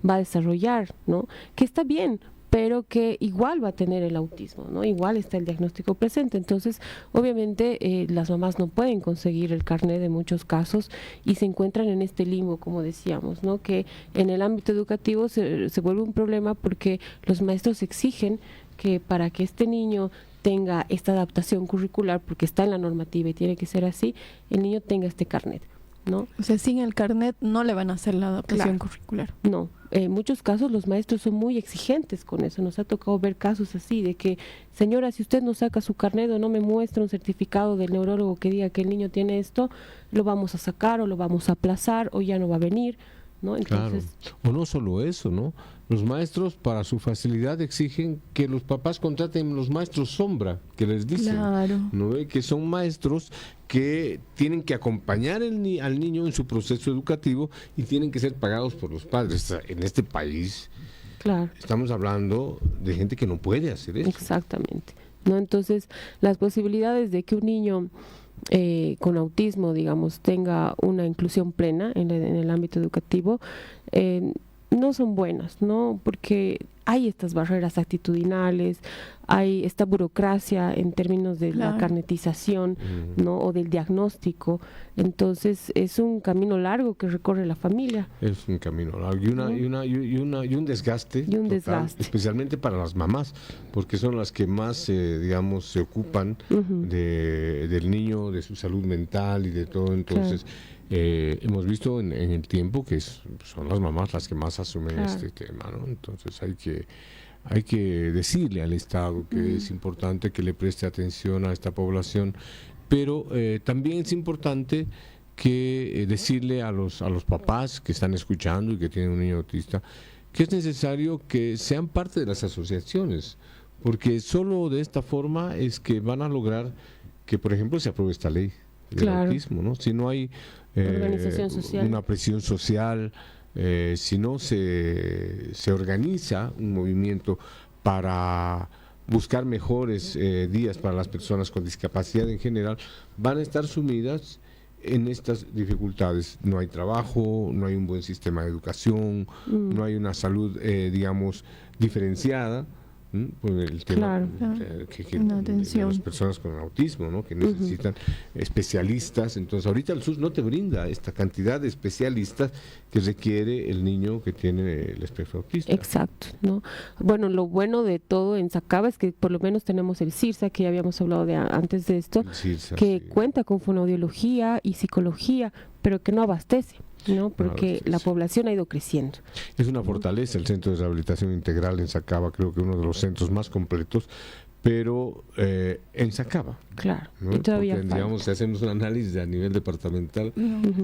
va a desarrollar, ¿no? Que está bien, pero que igual va a tener el autismo, ¿no? Igual está el diagnóstico presente. Entonces, obviamente, las mamás no pueden conseguir el carnet en muchos casos y se encuentran en este limbo, como decíamos, ¿no? Que en el ámbito educativo se vuelve un problema porque los maestros exigen que para que este niño tenga esta adaptación curricular, porque está en la normativa y tiene que ser así, el niño tenga este carnet, ¿no? O sea, sin el carnet no le van a hacer la adaptación Claro. curricular. No, en muchos casos los maestros son muy exigentes con eso. Nos ha tocado ver casos así de que, señora, si usted no saca su carnet o no me muestra un certificado del neurólogo que diga que el niño tiene esto, lo vamos a sacar o lo vamos a aplazar o ya no va a venir, ¿no? Entonces, claro. O no solo eso, ¿no? Los maestros, para su facilidad, exigen que los papás contraten los maestros sombra, que les dicen, Claro. ¿no? Que son maestros que tienen que acompañar al niño en su proceso educativo y tienen que ser pagados por los padres. En este país claro. estamos hablando de gente que no puede hacer eso. Exactamente, ¿no? Entonces, las posibilidades de que un niño con autismo, digamos, tenga una inclusión plena en el ámbito educativo, no son buenas, ¿no? Porque hay estas barreras actitudinales, hay esta burocracia en términos de la carnetización, ¿no? O del diagnóstico. Entonces es un camino largo que recorre la familia. Es un camino largo y un desgaste. Y un total, desgaste. Especialmente para las mamás, porque son las que más, digamos, se ocupan del niño, de su salud mental y de todo. Entonces, hemos visto en el tiempo que son las mamás las que más asumen este tema, ¿no? Entonces hay que decirle al Estado que es importante que le preste atención a esta población, pero también es importante que decirle a los papás que están escuchando y que tienen un niño autista que es necesario que sean parte de las asociaciones, porque solo de esta forma es que van a lograr que, por ejemplo, se apruebe esta ley del autismo, ¿no? Si no hay organización social, una presión social, si no se organiza un movimiento para buscar mejores días para las personas con discapacidad en general, van a estar sumidas en estas dificultades. No hay trabajo, no hay un buen sistema de educación, no hay una salud, digamos, diferenciada. Por el tema de las personas con autismo, ¿no? Que necesitan especialistas. Entonces ahorita el SUS no te brinda esta cantidad de especialistas que requiere el niño que tiene el espectro autista. Exacto, ¿no? Bueno, lo bueno de todo en Sacaba es que por lo menos tenemos el CIRSA, que ya habíamos hablado antes de esto, CIRSA, que cuenta con fonoaudiología y psicología, pero que no abastece, ¿no? Porque la población ha ido creciendo. Es una fortaleza el Centro de Rehabilitación Integral en Sacaba, creo que uno de los centros más completos, pero en Sacaba. Claro, ¿no? y todavía porque, digamos, si hacemos un análisis a nivel departamental,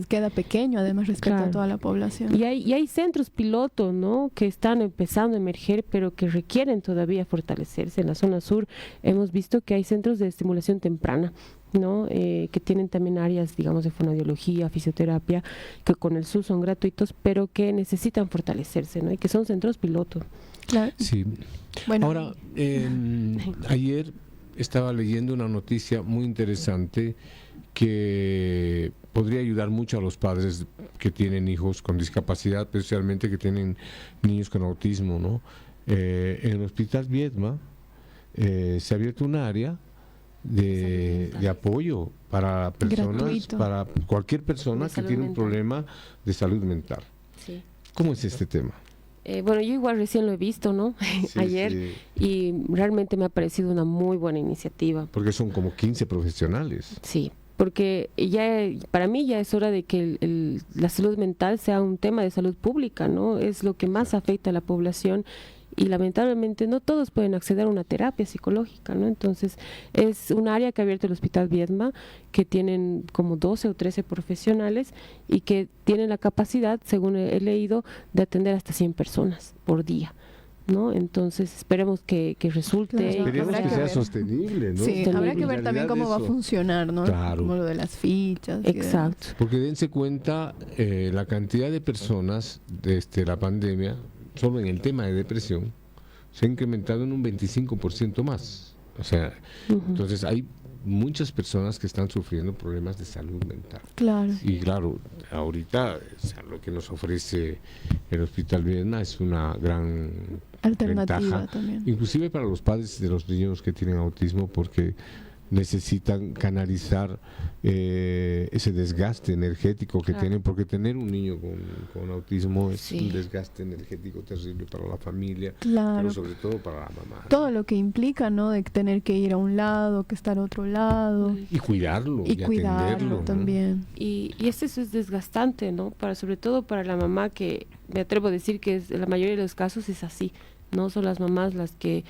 queda pequeño además respecto a toda la población. Y hay centros piloto, ¿no? Que están empezando a emerger, pero que requieren todavía fortalecerse. En la zona sur hemos visto que hay centros de estimulación temprana, ¿no? Que tienen también áreas, digamos, de fonoaudiología, fisioterapia, que con el SUS son gratuitos, pero que necesitan fortalecerse, ¿no? Y que son centros piloto. Claro. Sí. Bueno. Ahora, ayer estaba leyendo una noticia muy interesante que podría ayudar mucho a los padres que tienen hijos con discapacidad, especialmente que tienen niños con autismo, ¿no? En el Hospital Viedma se ha abierto un área de apoyo para personas, gratuito, para cualquier persona que tiene un problema de salud mental. Sí. ¿Cómo es este tema? Bueno, yo igual recién lo he visto, ¿no? Sí, ayer, sí. Y realmente me ha parecido una muy buena iniciativa. Porque son como 15 profesionales. Sí, porque para mí ya es hora de que la salud mental sea un tema de salud pública, ¿no? Es lo que más afecta a la población y lamentablemente no todos pueden acceder a una terapia psicológica, ¿no? Entonces es un área que ha abierto el Hospital Viedma, que tienen como 12 o 13 profesionales y que tienen la capacidad, según he leído, de atender hasta 100 personas por día, ¿no? Entonces esperemos que resulte. Claro, esperemos que sea sostenible, ¿no? Sí, habrá que ver también cómo va a funcionar, ¿no? Claro. Como lo de las fichas. Exacto. Porque dense cuenta la cantidad de personas desde la pandemia, solo en el tema de depresión, se ha incrementado en un 25% más. O sea, entonces hay muchas personas que están sufriendo problemas de salud mental. Claro. Y claro, ahorita lo que nos ofrece el Hospital Viedma es una gran alternativa ventaja, también. inclusive para los padres de los niños que tienen autismo, porque necesitan canalizar ese desgaste energético que tienen, porque tener un niño con autismo es un desgaste energético terrible para la familia, pero sobre todo para la mamá. Todo lo que implica, ¿no? De tener que ir a un lado, que estar a otro lado. Y cuidarlo, y atenderlo también. ¿No? Y eso es desgastante, ¿no? Sobre todo para la mamá, que me atrevo a decir que en la mayoría de los casos es así. No son las mamás las que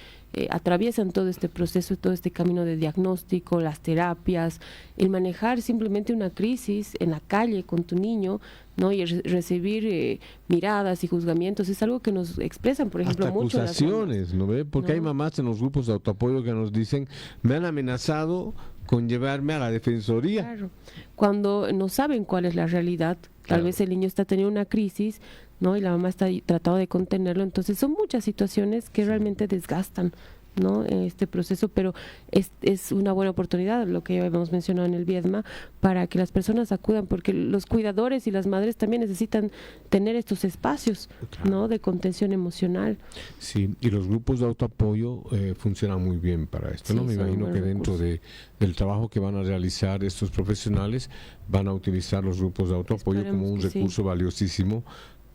atraviesan todo este proceso, todo este camino de diagnóstico, las terapias, el manejar simplemente una crisis en la calle con tu niño, ¿no? Y recibir miradas y juzgamientos es algo que nos expresan, por ejemplo, hasta mucho acusaciones, ¿no ve? Porque hay mamás en los grupos de autoapoyo que nos dicen, me han amenazado con llevarme a la defensoría. Claro. Cuando no saben cuál es la realidad, tal vez el niño está teniendo una crisis, ¿no? Y la mamá está tratando de contenerlo. Entonces son muchas situaciones que realmente desgastan, ¿no? Este proceso, pero es una buena oportunidad, lo que ya habíamos mencionado en el Viedma, para que las personas acudan, porque los cuidadores y las madres también necesitan tener estos espacios, ¿no? De contención emocional. Sí, y los grupos de autoapoyo funcionan muy bien para esto, ¿no? Me imagino que dentro del trabajo que van a realizar estos profesionales van a utilizar los grupos de autoapoyo como un recurso valiosísimo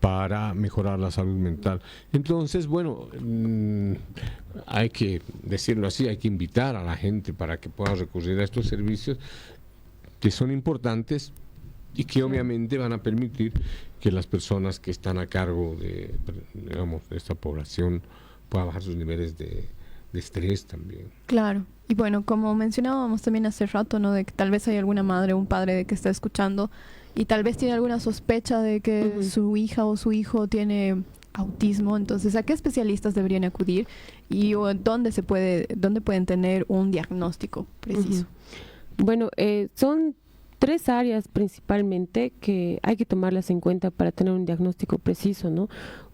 para mejorar la salud mental. Entonces, bueno, hay que decirlo así, hay que invitar a la gente para que pueda recurrir a estos servicios que son importantes y que obviamente van a permitir que las personas que están a cargo de, digamos, de esta población puedan bajar sus niveles de estrés también. Claro. Y bueno, como mencionábamos también hace rato, ¿no? De que tal vez hay alguna madre o un padre de que está escuchando y tal vez tiene alguna sospecha de que su hija o su hijo tiene autismo. Entonces, ¿a qué especialistas deberían acudir y dónde pueden tener un diagnóstico preciso? Bueno, son 3 áreas principalmente que hay que tomarlas en cuenta para tener un diagnóstico preciso, ¿no?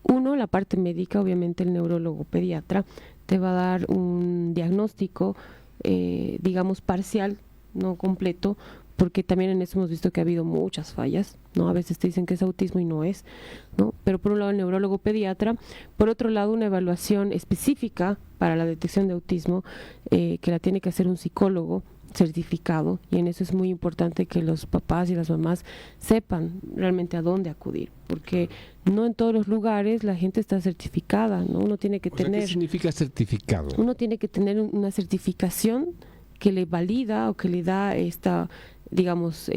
Uno, la parte médica, obviamente el neurólogo pediatra te va a dar un diagnóstico, digamos, parcial, no completo, porque también en eso hemos visto que ha habido muchas fallas, ¿no? A veces te dicen que es autismo y no es, ¿no? Pero por un lado el neurólogo pediatra, por otro lado una evaluación específica para la detección de autismo, que la tiene que hacer un psicólogo certificado, y en eso es muy importante que los papás y las mamás sepan realmente a dónde acudir, porque no en todos los lugares la gente está certificada, ¿no? Uno tiene que tener... ¿Qué significa certificado? Uno tiene que tener una certificación que le valida o que le da esta, digamos,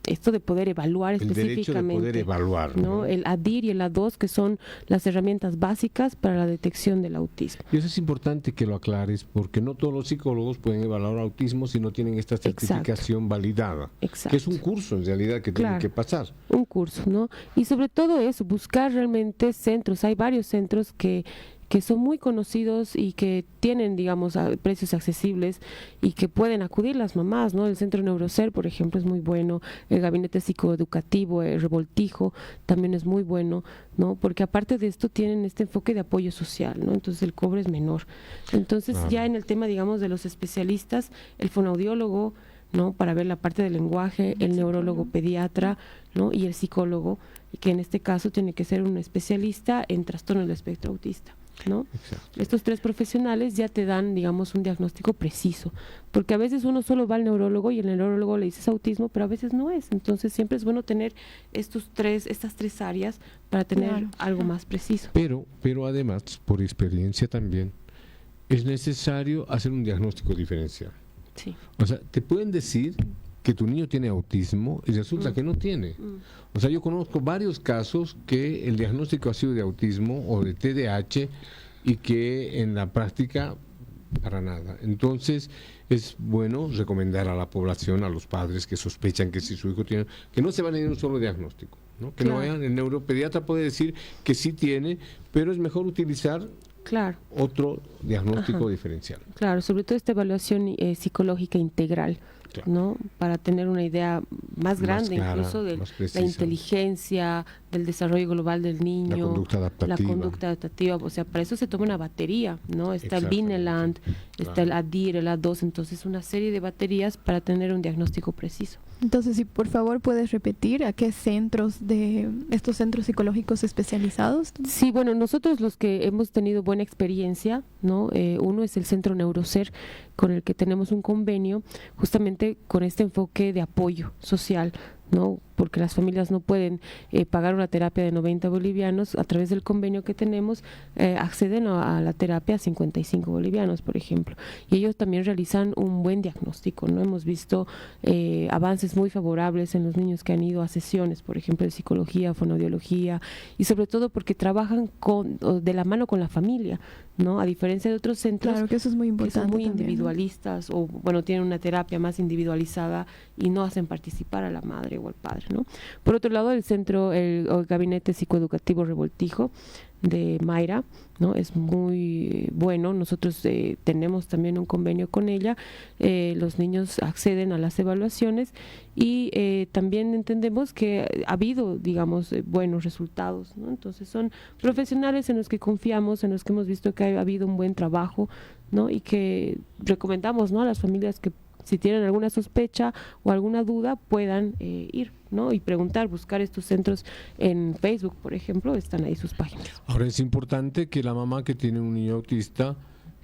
esto de poder evaluar específicamente. El derecho de poder evaluar, ¿no? El ADIR y el A2, que son las herramientas básicas para la detección del autismo. Y eso es importante que lo aclares, porque no todos los psicólogos pueden evaluar autismo si no tienen esta certificación validada. Exacto. Que es un curso en realidad que tienen que pasar. Un curso, ¿no? Y sobre todo eso, buscar realmente centros. Hay varios centros que son muy conocidos y que tienen, digamos, precios accesibles y que pueden acudir las mamás, ¿no? El Centro Neuroser, por ejemplo, es muy bueno. El Gabinete Psicoeducativo, el Revoltijo, también es muy bueno, ¿no? Porque aparte de esto tienen este enfoque de apoyo social, ¿no? Entonces el cobre es menor. Entonces ya en el tema, digamos, de los especialistas, el fonoaudiólogo, ¿no? Para ver la parte del lenguaje, el neurólogo pediatra, ¿no? Y el psicólogo, que en este caso tiene que ser un especialista en trastorno del espectro autista, ¿no? Exacto. Estos 3 profesionales ya te dan, digamos, un diagnóstico preciso, porque a veces uno solo va al neurólogo y el neurólogo le dices autismo, pero a veces no es. Entonces siempre es bueno tener estas tres áreas para tener algo más preciso. Pero además, por experiencia también, es necesario hacer un diagnóstico diferencial. Sí. O sea, te pueden decir que tu niño tiene autismo y resulta que no tiene. O sea, yo conozco varios casos que el diagnóstico ha sido de autismo o de TDAH y que en la práctica para nada. Entonces es bueno recomendar a la población, a los padres que sospechan que si su hijo tiene, que no se van a ir a un solo diagnóstico, ¿no? Que no vayan, el neuropediatra puede decir que sí tiene, pero es mejor utilizar otro diagnóstico diferencial. Claro, sobre todo esta evaluación psicológica integral, ¿no? Para tener una idea más grande, incluso de la inteligencia, del desarrollo global del niño, la conducta adaptativa. O sea, para eso se toma una batería, ¿no? Está el Vineland, está el ADIR, el A2, entonces una serie de baterías para tener un diagnóstico preciso. Entonces, si por favor puedes repetir a qué centros de estos centros psicológicos especializados. Sí, bueno, nosotros los que hemos tenido buena experiencia, ¿no? Uno es el Centro Neuroser con el que tenemos un convenio justamente con este enfoque de apoyo social, ¿no? Porque las familias no pueden pagar una terapia de 90 bolivianos. A través del convenio que tenemos acceden a la terapia a 55 bolivianos, por ejemplo, y ellos también realizan un buen diagnóstico, ¿no? Hemos visto avances muy favorables en los niños que han ido a sesiones, por ejemplo, de psicología, fonoaudiología, y sobre todo porque trabajan de la mano con la familia, ¿no? A diferencia de otros centros, claro, que eso es muy importante, que son muy también, individualistas, ¿no? O bueno, tienen una terapia más individualizada y no hacen participar a la madre o al padre, ¿no? Por otro lado, el gabinete psicoeducativo Revoltijo de Mayra, ¿no? Es muy bueno. Nosotros tenemos también un convenio con ella. Los niños acceden a las evaluaciones y también entendemos que ha habido, digamos, buenos resultados, ¿no? Entonces son profesionales en los que confiamos, en los que hemos visto que ha habido un buen trabajo, ¿no? Y que recomendamos, ¿no?, a las familias que si tienen alguna sospecha o alguna duda puedan ir, ¿no? Y preguntar, buscar estos centros en Facebook, por ejemplo, están ahí sus páginas. Ahora es importante que la mamá que tiene un niño autista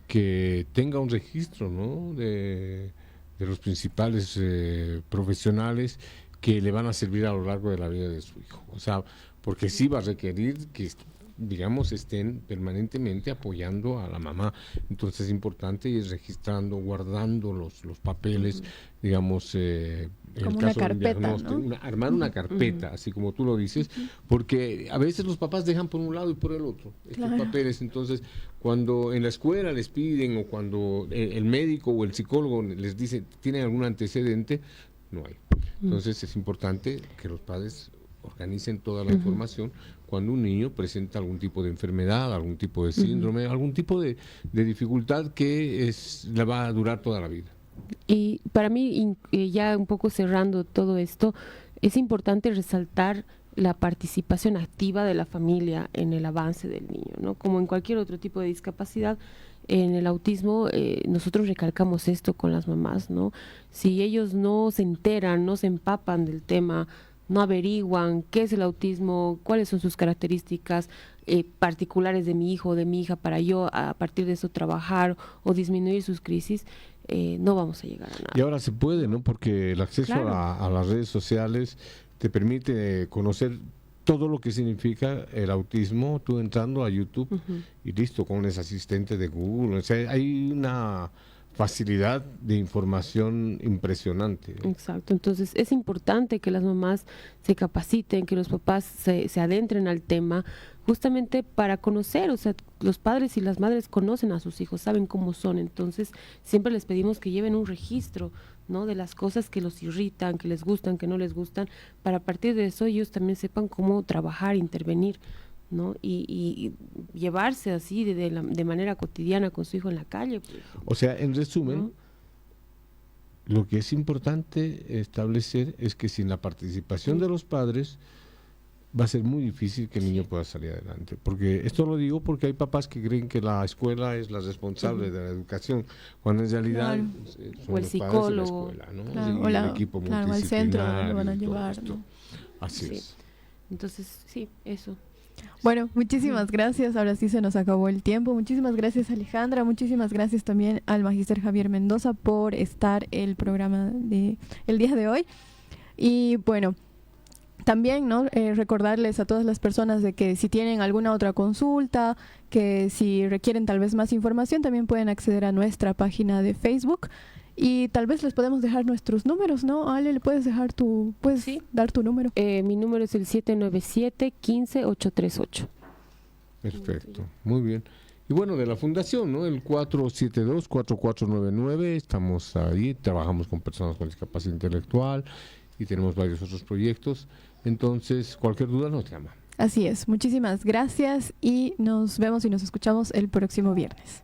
que tenga un registro, ¿no?, de los principales profesionales que le van a servir a lo largo de la vida de su hijo. O sea, porque sí va a requerir que, digamos, estén permanentemente apoyando a la mamá. Entonces es importante ir registrando, guardando los papeles, digamos, como una carpeta, ¿no? Armar una carpeta, así como tú lo dices, porque a veces los papás dejan por un lado y por el otro estos papeles. Entonces, cuando en la escuela les piden o cuando el médico o el psicólogo les dice tienen algún antecedente, no hay. Entonces es importante que los padres organicen toda la información cuando un niño presenta algún tipo de enfermedad, algún tipo de síndrome, algún tipo de dificultad que le va a durar toda la vida. Y para mí, ya un poco cerrando todo esto, es importante resaltar la participación activa de la familia en el avance del niño, ¿no? Como en cualquier otro tipo de discapacidad, en el autismo nosotros recalcamos esto con las mamás, ¿no? Si ellos no se enteran, no se empapan del tema, no averiguan qué es el autismo, cuáles son sus características particulares de mi hijo o de mi hija para yo a partir de eso trabajar o disminuir sus crisis, no vamos a llegar a nada. Y ahora se puede, ¿no? Porque el acceso a las redes sociales te permite conocer todo lo que significa el autismo, tú entrando a YouTube y listo, con ese asistente de Google. O sea, hay una facilidad de información impresionante. Exacto, entonces es importante que las mamás se capaciten, que los papás se adentren al tema, justamente para conocer, o sea, los padres y las madres conocen a sus hijos, saben cómo son, entonces siempre les pedimos que lleven un registro, ¿no?, de las cosas que los irritan, que les gustan, que no les gustan, para a partir de eso ellos también sepan cómo trabajar, intervenir, ¿no? Y llevarse así de manera cotidiana con su hijo en la calle. O sea, en resumen, ¿no?, lo que es importante establecer es que sin la participación de los padres va a ser muy difícil que el niño pueda salir adelante. Porque esto lo digo porque hay papás que creen que la escuela es la responsable de la educación, cuando en realidad son o el los psicólogo, padres de la escuela, ¿no? O el equipo multidisciplinar, al centro lo van a llevar, ¿no? Así es. Entonces, sí, eso. Bueno, muchísimas gracias. Ahora sí se nos acabó el tiempo. Muchísimas gracias, Alejandra. Muchísimas gracias también al magíster Javier Mendoza por estar en el programa el día de hoy. Y bueno, también, ¿no?, recordarles a todas las personas de que si tienen alguna otra consulta, que si requieren tal vez más información, también pueden acceder a nuestra página de Facebook. Y tal vez les podemos dejar nuestros números, ¿no? Ale, ¿le puedes dejar dar tu número? Mi número es el 797-15-838. Perfecto, muy bien. Y bueno, de la fundación, ¿no?, el 472-4499, estamos ahí, trabajamos con personas con discapacidad intelectual y tenemos varios otros proyectos. Entonces, cualquier duda nos llama. Así es, muchísimas gracias y nos vemos y nos escuchamos el próximo viernes.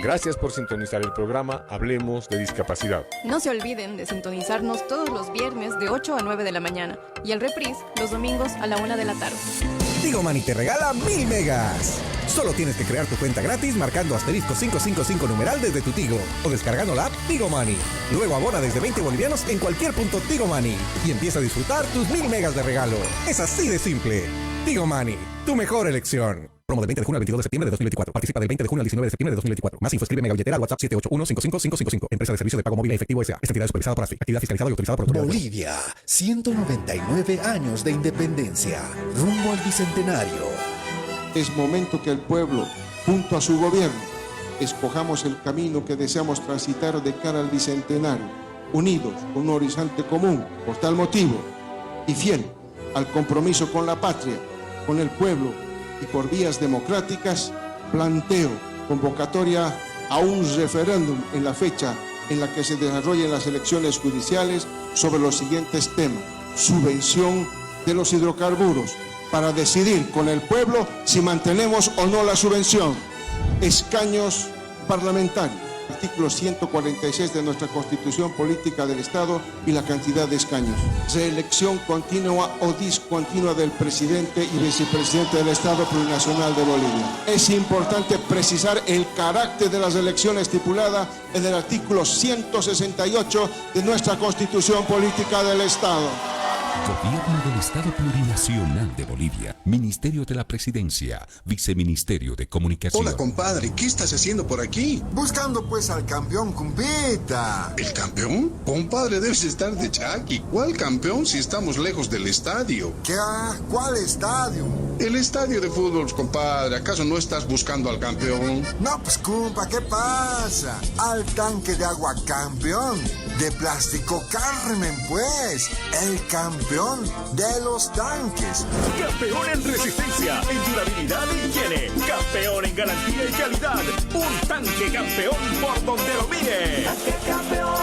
Gracias por sintonizar el programa Hablemos de Discapacidad. No se olviden de sintonizarnos todos los viernes de 8 a 9 de la mañana y el reprise los domingos a la 1 de la tarde. Tigo Money te regala 1000 megas. Solo tienes que crear tu cuenta gratis marcando asterisco 555 numeral desde tu Tigo o descargando la app Tigo Money. Luego abona desde 20 bolivianos en cualquier punto Tigo Money y empieza a disfrutar tus 1000 megas de regalo. Es así de simple. Tigo Money, tu mejor elección. Promo del 20 de junio al 22 de septiembre de 2024. Participa del 20 de junio al 19 de septiembre de 2024. Más info, escribe Megabilletera al WhatsApp 781-55555. Empresa de servicio de pago móvil en efectivo S.A. Esta entidad es supervisada por ASFI. Actividad fiscalizada y autorizada por autoridad. Bolivia, 199 años de independencia. Rumbo al bicentenario. Es momento que el pueblo, junto a su gobierno, escojamos el camino que deseamos transitar de cara al bicentenario, unidos con un horizonte común. Por tal motivo, y fiel al compromiso con la patria, con el pueblo y por vías democráticas, planteo convocatoria a un referéndum en la fecha en la que se desarrollen las elecciones judiciales sobre los siguientes temas: subvención de los hidrocarburos, para decidir con el pueblo si mantenemos o no la subvención; escaños parlamentarios, artículo 146 de nuestra Constitución Política del Estado y la cantidad de escaños; reelección continua o discontinua del presidente y vicepresidente del Estado Plurinacional de Bolivia. Es importante precisar el carácter de las elecciones estipulada en el artículo 168 de nuestra Constitución Política del Estado. Gobierno del Estado Plurinacional de Bolivia. Ministerio de la Presidencia. Viceministerio de Comunicación. Hola, compadre. ¿Qué estás haciendo por aquí? Buscando pues al campeón, cumpita. ¿El campeón? Compadre, debes estar de chaki. ¿Cuál campeón si estamos lejos del estadio? ¿Qué? ¿Cuál estadio? El estadio de fútbol, compadre. ¿Acaso no estás buscando al campeón? No, pues, compa, ¿qué pasa? Al tanque de agua campeón. De plástico Carmen, pues. El campeón de los tanques. Campeón en resistencia, en durabilidad e higiene. Campeón en garantía y calidad. Un tanque campeón por donde lo mire. Tanque campeón.